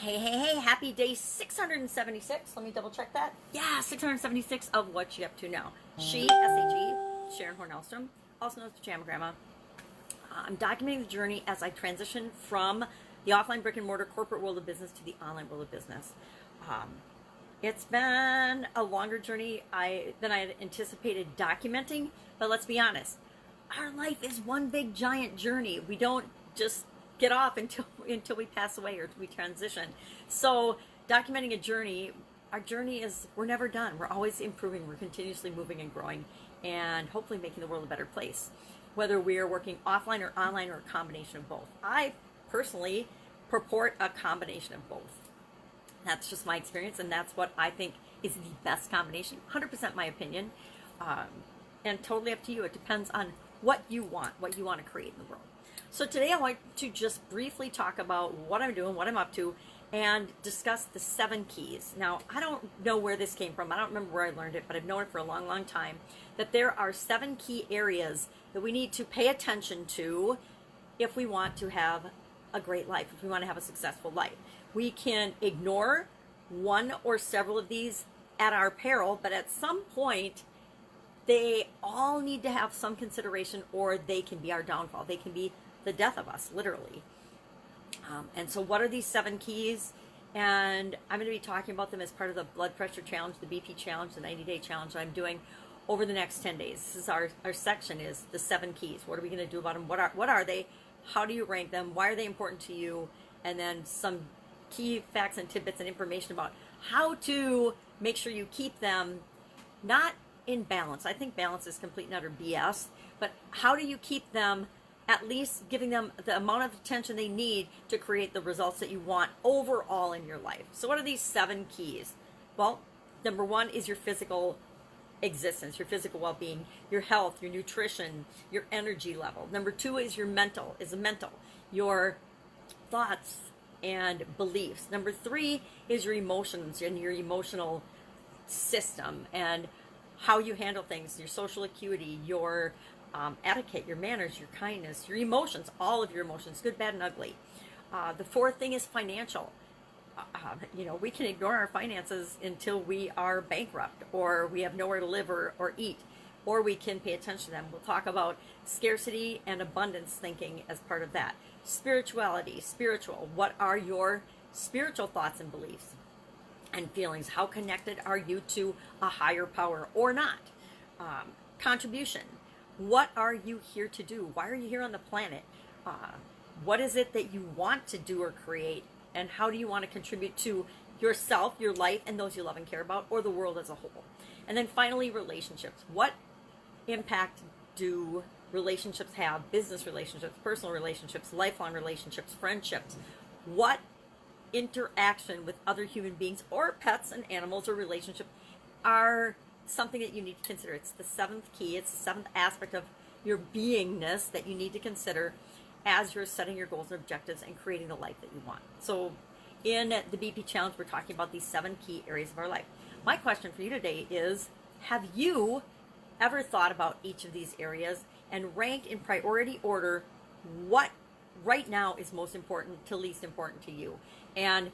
Hey, happy day 676. Let me double check that. Yeah, 676 of What You Up To Now. She, S-H-E, Sharon Horne-Ellstrom, also known as Pajama Grandma. I'm documenting the journey as I transition from the offline brick and mortar corporate world of business to the online world of business. It's been a longer journey than I had anticipated documenting, but let's be honest. Our life is one big giant journey. We don't just get off until we pass away or we transition. So documenting a journey, our journey is, we're never done. We're always improving. We're continuously moving and growing and hopefully making the world a better place. Whether we're working offline or online or a combination of both. I personally purport a combination of both. That's just my experience, and that's what I think is the best combination. 100% my opinion, and totally up to you. It depends on what you want to create in the world. So today I want to just briefly talk about what I'm doing, what I'm up to, and discuss the 7 keys. Now, I don't know where this came from. I don't remember where I learned it, but I've known it for a long, long time, that there are 7 key areas that we need to pay attention to if we want to have a great life, if we want to have a successful life. We can ignore one or several of these at our peril, but at some point, they all need to have some consideration, or they can be our downfall. They can be the death of us, literally. And so what are these 7 keys? And I'm going to be talking about them as part of the blood pressure challenge, the BP challenge, the 90-day challenge that I'm doing over the next 10 days. This is our section is the 7 keys. What are we going to do about them? What are they? How do you rank them? Why are they important to you? And then some key facts and tidbits and information about how to make sure you keep them not in balance. I think balance is complete and utter BS, but how do you keep them at least giving them the amount of attention they need to create the results that you want overall in your life? So what are these 7 keys? Well, number 1 is your physical existence, your physical well-being, your health, your nutrition, your energy level. Number 2 is your mental, your thoughts and beliefs. Number 3 is your emotions and your emotional system and how you handle things, your social acuity, your etiquette, your manners, your kindness, your emotions, all of your emotions, good, bad, and ugly. The 4th thing is financial. We can ignore our finances until we are bankrupt or we have nowhere to live or eat, or we can pay attention to them. We'll talk about scarcity and abundance thinking as part of that. Spirituality, what are your spiritual thoughts and beliefs and feelings? How connected are you to a higher power or not? Contribution, what are you here to do? Why are you here on the planet? What is it that you want to do or create? And how do you want to contribute to yourself, your life, and those you love and care about, or the world as a whole? And then finally, relationships. What impact do relationships have? Business relationships, personal relationships, lifelong relationships, friendships. What interaction with other human beings or pets and animals or relationships are something that you need to consider? It's the 7th key. It's the 7th aspect of your beingness that you need to consider as you're setting your goals and objectives and creating the life that you want. So in the BP challenge, we're talking about these 7 key areas of our life. My question for you today is, have you ever thought about each of these areas and ranked in priority order what right now is most important to least important to you? And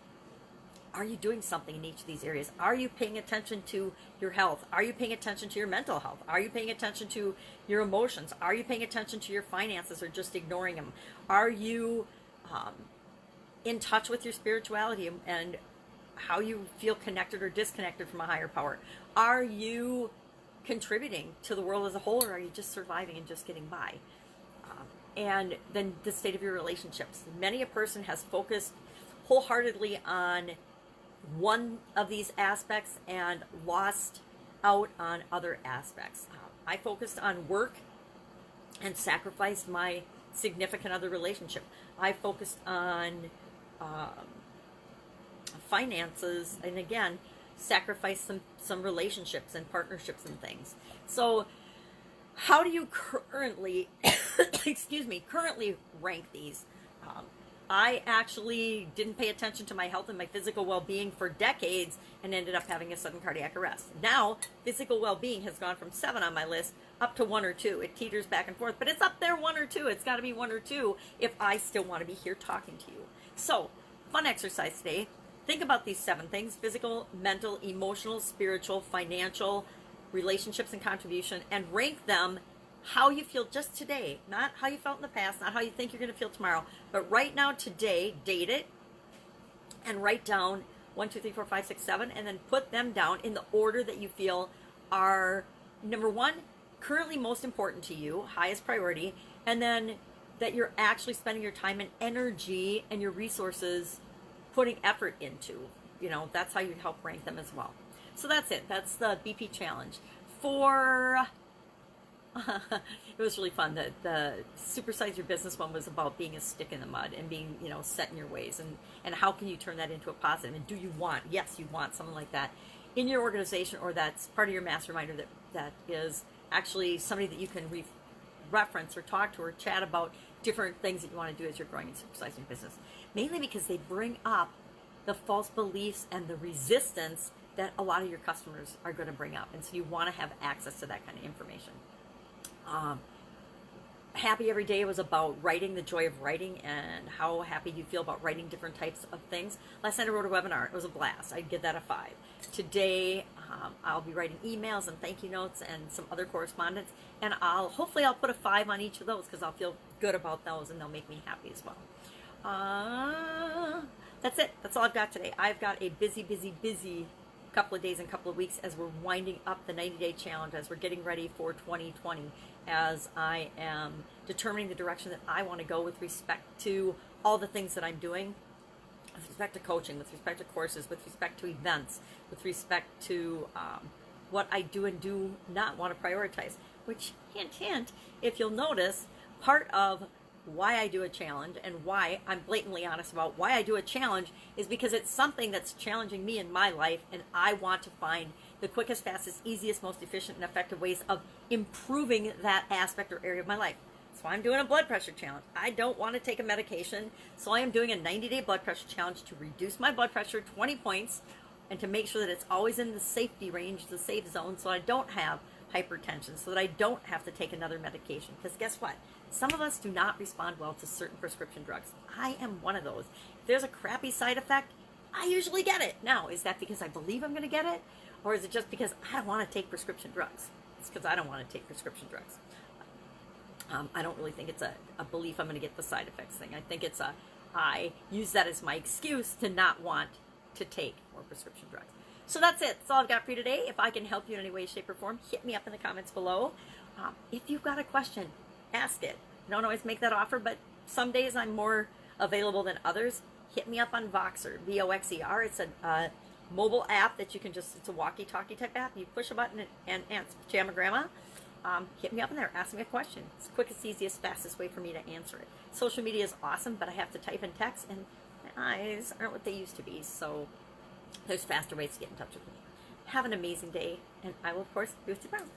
are you doing something in each of these areas? Are you paying attention to your health? Are you paying attention to your mental health? Are you paying attention to your emotions? Are you paying attention to your finances or just ignoring them? Are you in touch with your spirituality and how you feel connected or disconnected from a higher power? Are you contributing to the world as a whole, or are you just surviving and just getting by? And then the state of your relationships. Many a person has focused wholeheartedly on one of these aspects and lost out on other aspects. I focused on work and sacrificed my significant other relationship. I focused on finances and again sacrificed some relationships and partnerships and things. So how do you currently currently rank these? I actually didn't pay attention to my health and my physical well-being for decades and ended up having a sudden cardiac arrest. Now, physical well-being has gone from 7 on my list up to 1 or 2. It teeters back and forth, but it's up there 1 or 2. It's got to be 1 or 2 if I still want to be here talking to you. So, fun exercise today. think about these 7 things: physical, mental, emotional, spiritual, financial, relationships, and contribution, and rank them how you feel just today, not how you felt in the past, not how you think you're going to feel tomorrow, but right now, today. Date it and write down 1, 2, 3, 4, 5, 6, 7, and then put them down in the order that you feel are, number 1, currently most important to you, highest priority, and then that you're actually spending your time and energy and your resources putting effort into. That's how you help rank them as well. So that's it. That's the BP challenge. It was really fun. The Supersize Your Business one was about being a stick in the mud and being, set in your ways, and how can you turn that into a positive? And do you want, yes, you want something like that in your organization, or that's part of your mastermind, or that is actually somebody that you can reference or talk to or chat about different things that you want to do as you're growing and supersizing your business. Mainly because they bring up the false beliefs and the resistance that a lot of your customers are going to bring up. And so you want to have access to that kind of information. Happy Every Day was about writing, the joy of writing, and how happy you feel about writing different types of things. Last night I wrote a webinar. It was a blast. I'd give that a 5. Today I'll be writing emails and thank you notes and some other correspondence, and hopefully I'll put a 5 on each of those because I'll feel good about those and they'll make me happy as well. That's it. That's all I've got today. I've got a busy couple of days and couple of weeks as we're winding up the 90-day challenge, as we're getting ready for 2020, as I am determining the direction that I want to go with respect to all the things that I'm doing, with respect to coaching, with respect to courses, with respect to events, with respect to what I do and do not want to prioritize. Which, hint, if you'll notice, part of why I do a challenge and why I'm blatantly honest about why I do a challenge is because it's something that's challenging me in my life, and I want to find the quickest, fastest, easiest, most efficient, and effective ways of improving that aspect or area of my life. So I'm doing a blood pressure challenge. I don't want to take a medication, so I am doing a 90-day blood pressure challenge to reduce my blood pressure 20 points and to make sure that it's always in the safety range, the safe zone, so I don't have hypertension, so that I don't have to take another medication. Because guess what? Some of us do not respond well to certain prescription drugs. I am one of those. If there's a crappy side effect, I usually get it. Now, is that because I believe I'm going to get it? Or is it just because I don't want to take prescription drugs? It's because I don't want to take prescription drugs. I don't really think it's a belief I'm going to get the side effects thing. I think it's I use that as my excuse to not want to take more prescription drugs. So that's it. That's all I've got for you today. If I can help you in any way, shape, or form, hit me up in the comments below. If you've got a question, ask it. I don't always make that offer, but some days I'm more available than others. Hit me up on Voxer, Voxer. It's a mobile app that you can it's a walkie-talkie type app. You push a button and answer. Jamma Grandma. Hit me up in there. Ask me a question. It's the quickest, easiest, fastest way for me to answer it. Social media is awesome, but I have to type in text, and my eyes aren't what they used to be, so there's faster ways to get in touch with me. Have an amazing day, and I will, of course, be with you tomorrow.